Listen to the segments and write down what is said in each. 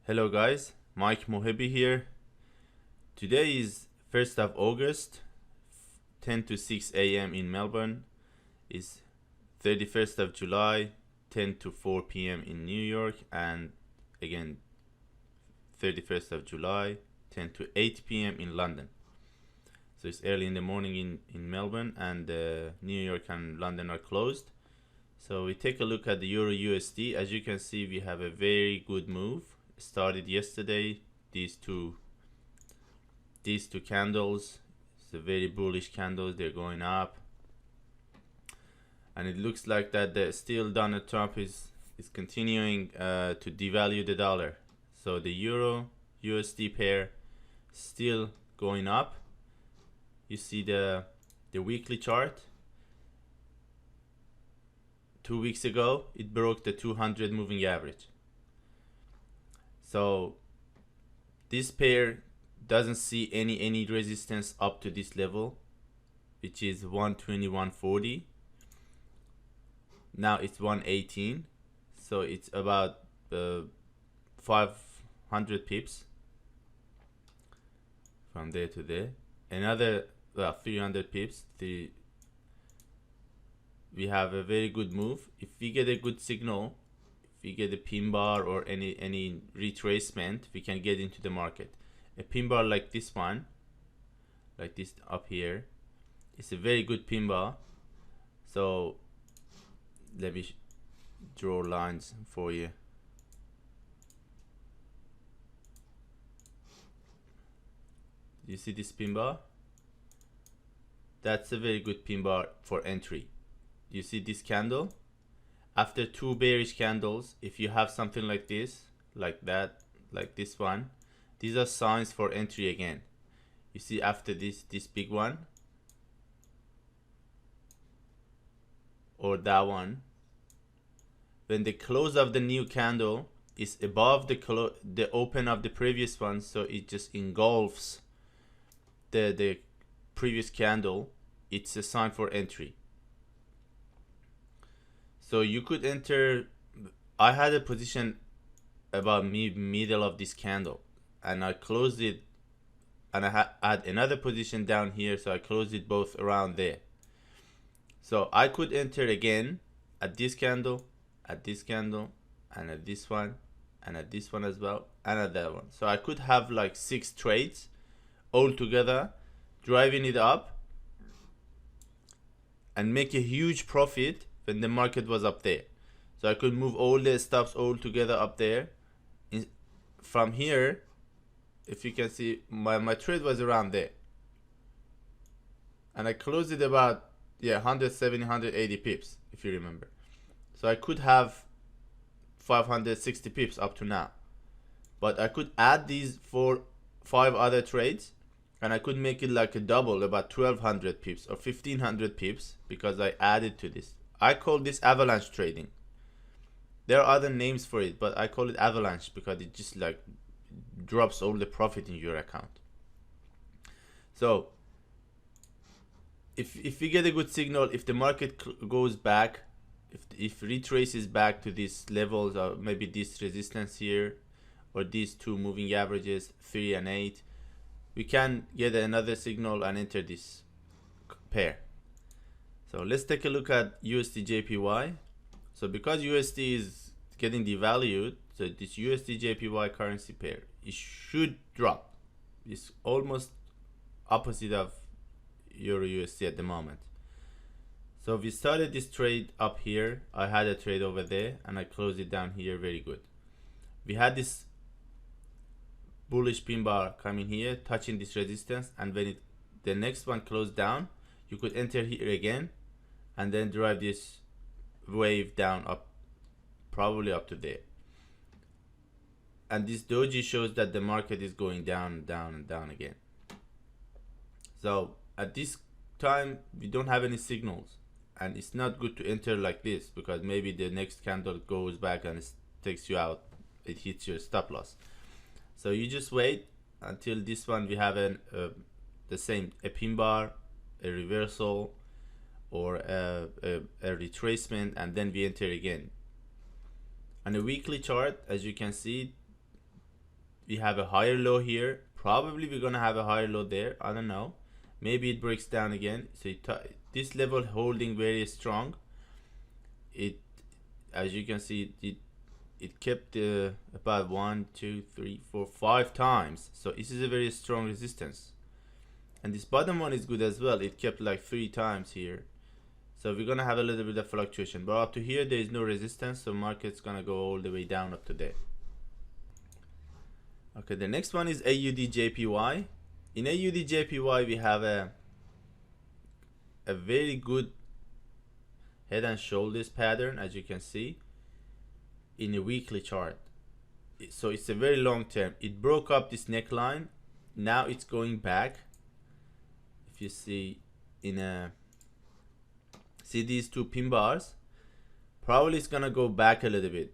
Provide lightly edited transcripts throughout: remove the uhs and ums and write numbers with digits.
Hello guys, Mike Mohebi here. Today is 1st of August, 10 to 6 a.m. in Melbourne. Is 31st of July, 10 to 4 p.m. in New York, and again 31st of July, 10 to 8 p.m. in London. So it's early in the morning in Melbourne, and New York and London are closed. So we take a look at the Euro USD. As you can see, we have a very good move. Started yesterday. These two candles, it's a very bullish candles. They're going up, and it looks like that still Donald Trump is continuing to devalue the dollar. So the Euro USD pair still going up. You see the weekly chart. 2 weeks ago it broke the 200 moving average. So this pair doesn't see any resistance up to this level, which is 120-140. Now it's 118, so it's about 500 pips from there to there. Another 300 pips. We have a very good move. If we get a good signal, if we get a pin bar or any retracement, we can get into the market. A pin bar like this one, like this up here, it's a very good pin bar. So let me draw lines for you. You see this pin bar? That's a very good pin bar for entry. You see this candle? After two bearish candles, if you have something like this, like that, like this one, these are signs for entry again. You see after this big one, or that one, when the close of the new candle is above the open of the previous one, so it just engulfs the previous candle, it's a sign for entry. So you could enter. I had a position about middle of this candle, and I closed it, and I had another position down here, so I closed it both around there. So I could enter again at this candle, at this candle, and at this one, and at this one as well, and at that one. So I could have like 6 trades all together, driving it up and make a huge profit when the market was up there. So I could move all the stops all together up there. From here, if you can see, my trade was around there, and I closed it about 170, 180 pips, if you remember. So I could have 560 pips up to now, but I could add these 5 other trades, and I could make it like a double, about 1200 pips or 1500 pips, because I added to this. I call this avalanche trading. There are other names for it, but I call it avalanche because it just like drops all the profit in your account. So if we get a good signal, if the market goes back, if retraces back to these levels, or maybe this resistance here, or these 2 moving averages, 3 and 8, we can get another signal and enter this pair. So let's take a look at USDJPY. So because USD is getting devalued, so this USDJPY currency pair, it should drop. It's almost opposite of Euro USD at the moment. So we started this trade up here. I had a trade over there, and I closed it down here. Very good. We had this bullish pin bar coming here, touching this resistance, and when the next one closed down, you could enter here again, and then drive this wave down up, probably up to there. And this doji shows that the market is going down and down and down again. So at this time, we don't have any signals, and it's not good to enter like this, because maybe the next candle goes back and it takes you out, it hits your stop loss. So you just wait until this one we have the same, a pin bar, a reversal, or a retracement, and then we enter again. On a weekly chart, as you can see, we have a higher low here. Probably we're gonna have a higher low there. I don't know. Maybe it breaks down again. So this level holding very strong. It, as you can see, it kept about 1, 2, 3, 4, 5 times. So this is a very strong resistance. And this bottom one is good as well. It kept like 3 times here. So we're gonna have a little bit of fluctuation, but up to here there is no resistance, so market's gonna go all the way down up to there. Okay, the next one is AUDJPY. In AUDJPY we have a very good head and shoulders pattern, as you can see, in a weekly chart. So it's a very long term. It broke up this neckline. Now it's going back. If you see see these two pin bars, probably it's gonna go back a little bit.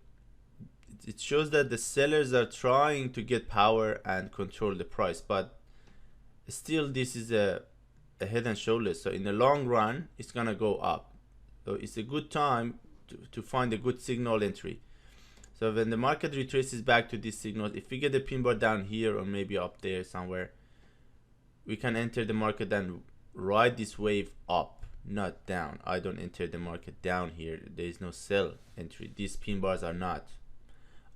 It shows that the sellers are trying to get power and control the price, but still this is a head and shoulders. So in the long run it's gonna go up. So it's a good time to find a good signal entry. So when the market retraces back to this signal, if we get a pin bar down here or maybe up there somewhere, we can enter the market and ride this wave up, not down. I don't enter the market down here. There is no sell entry. These pin bars are not.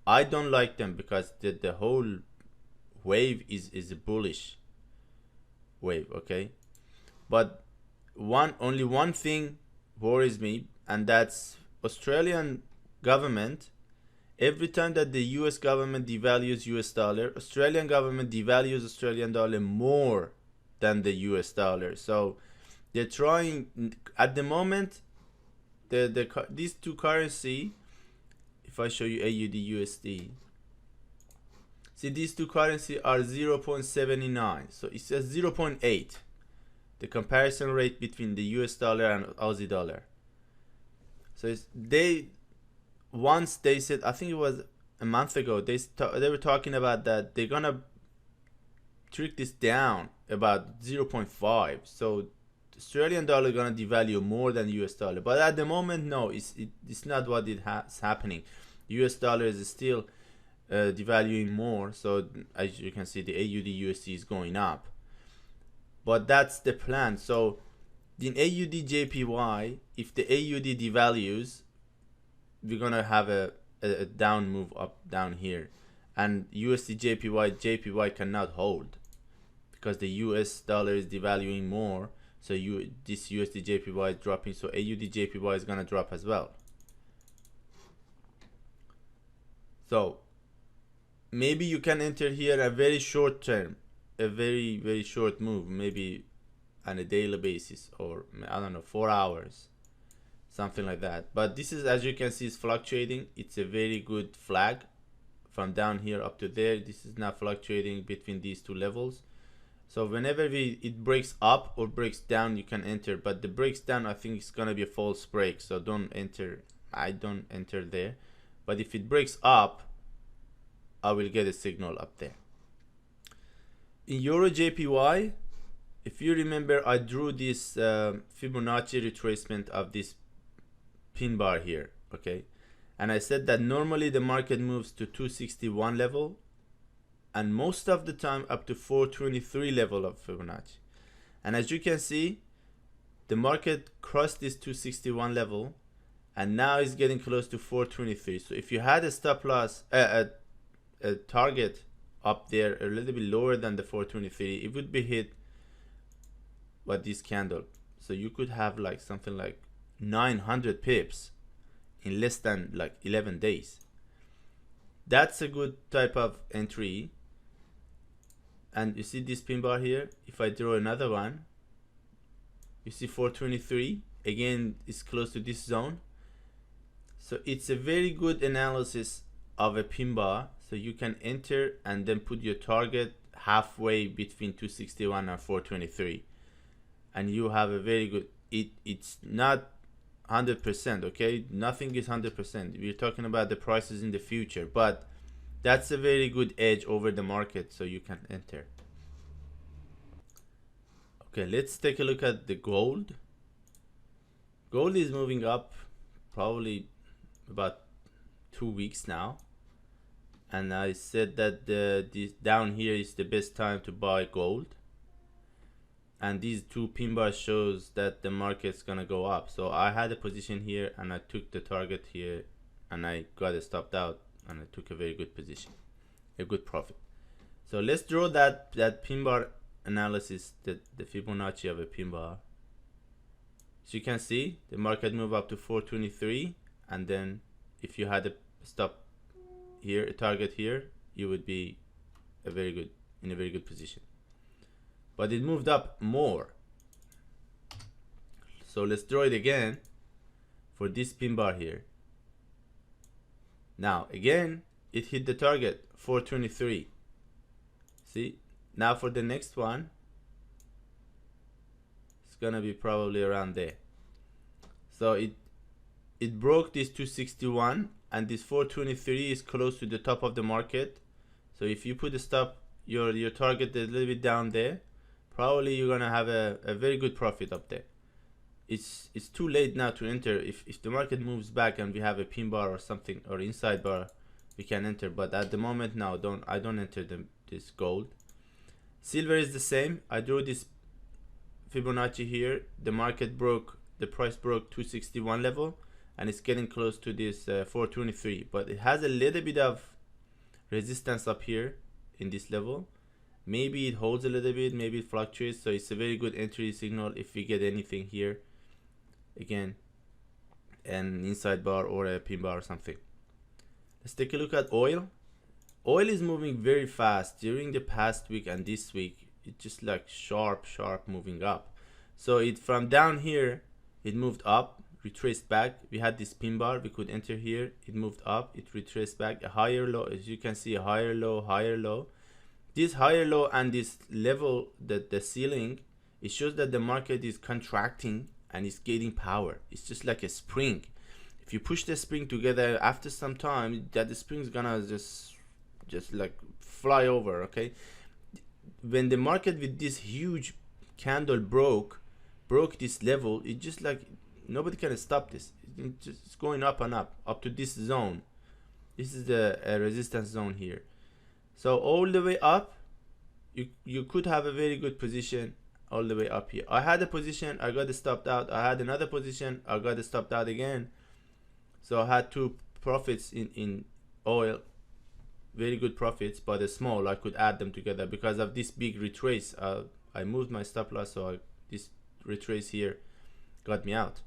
I don't like them because the whole wave is a bullish wave, okay? But only one thing worries me, and that's Australian government. Every time that the US government devalues US dollar, Australian government devalues Australian dollar more than the US dollar. So they're trying at the moment, these two currency, if I show you AUD USD, see these two currency are 0.79, so it says 0.8, the comparison rate between the US dollar and Aussie dollar. So once they said, I think it was a month ago, they were talking about that they're gonna trick this down about 0.5. So Australian dollar gonna devalue more than US dollar, but at the moment, no, it's not what is happening. US dollar is still devaluing more. So as you can see, the AUD USD is going up, but that's the plan. So in AUD JPY, if the AUD devalues, we're gonna have a down move up down here, and USD JPY cannot hold because the US dollar is devaluing more. So this USD JPY is dropping, so AUD JPY is gonna drop as well. So maybe you can enter here a very short term, a very short move, maybe on a daily basis, or I don't know, 4 hours, something like that. But this is, as you can see, is fluctuating. It's a very good flag from down here up to there. This is not fluctuating between these two levels. So whenever it breaks up or breaks down, you can enter. But the breaks down, I think it's gonna be a false break, so don't enter. I don't enter there. But if it breaks up, I will get a signal up there. In Euro JPY, if you remember, I drew this Fibonacci retracement of this pin bar here, okay? And I said that normally the market moves to 261 level, and most of the time up to 423 level of Fibonacci. And as you can see, the market crossed this 261 level, and now it's getting close to 423. So if you had a stop loss, a target up there a little bit lower than the 423, it would be hit by this candle. So you could have like something like 900 pips in less than like 11 days. That's a good type of entry. And you see this pin bar here. If I draw another one, you see 423 again, is close to this zone. So it's a very good analysis of a pin bar. So you can enter and then put your target halfway between 261 and 423, and you have a very good, it's not 100%, okay? Nothing is 100%. We're talking about the prices in the future, but that's a very good edge over the market, so you can enter. Okay, let's take a look at the gold. Gold is moving up probably about 2 weeks now, and I said that this down here is the best time to buy gold, and these two pin bars shows that the market's gonna go up. So I had a position here and I took the target here and I got it stopped out and I took a very good position, a good profit. So let's draw that pin bar analysis, the Fibonacci of a pin bar. So you can see the market move up to 423, and then if you had a stop here, a target here, you would be in a very good position. But it moved up more. So let's draw it again for this pin bar here. Now again, it hit the target 423. See, now for the next one, it's gonna be probably around there. So it broke this 261, and this 423 is close to the top of the market. So if you put a stop, your target is a little bit down there, probably you're gonna have a very good profit up there. It's too late now to enter. If the market moves back and we have a pin bar or something, or inside bar, we can enter. But at the moment now, I don't enter this gold. Silver is the same. I drew this Fibonacci here. The market broke, the price broke 261 level, and it's getting close to this 423, but it has a little bit of resistance up here in this level. Maybe it holds a little bit, maybe it fluctuates. So it's a very good entry signal if we get anything here, again, an inside bar or a pin bar or something. Let's take a look at oil. Oil is moving very fast. During the past week and this week, it's just like sharp moving up. So it from down here, it moved up, retraced back. We had this pin bar, we could enter here. It moved up, it retraced back, a higher low. As you can see, a higher low. This higher low and this level, the ceiling, it shows that the market is contracting and it's gaining power. It's just like a spring. If you push the spring together, after some time, that the spring's gonna just like fly over. Okay, when the market with this huge candle broke this level, it just like nobody can stop this. It's just going up and up to this zone. This is the resistance zone here. So all the way up, you could have a very good position all the way up here. I had a position, I got it stopped out. I had another position, I got it stopped out again. So I had two profits in oil, very good profits, but small. I could add them together because of this big retrace. I moved my stop loss, so this retrace here got me out.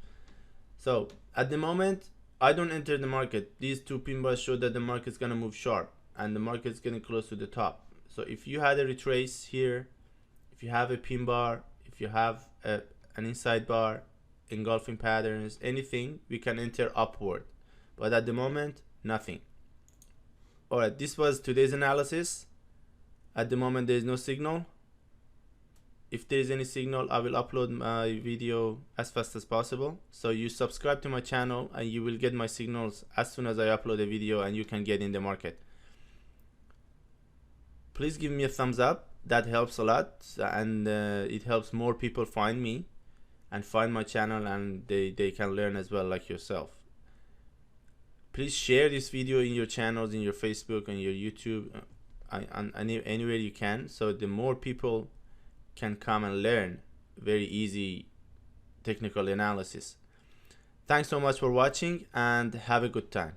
So at the moment, I don't enter the market. These two pin bars show that the market's gonna move sharp and the market's getting close to the top. So if you had a retrace here, if you have a pin bar, if you have an inside bar, engulfing patterns, anything, we can enter upward. But at the moment, nothing. Alright, this was today's analysis. At the moment, there is no signal. If there is any signal, I will upload my video as fast as possible. So you subscribe to my channel and you will get my signals as soon as I upload a video, and you can get in the market. Please give me a thumbs up. That helps a lot, and it helps more people find me and find my channel, and they can learn as well, like yourself. Please share this video in your channels, in your Facebook and your YouTube, and anywhere you can, so the more people can come and learn very easy technical analysis. Thanks so much for watching, and have a good time.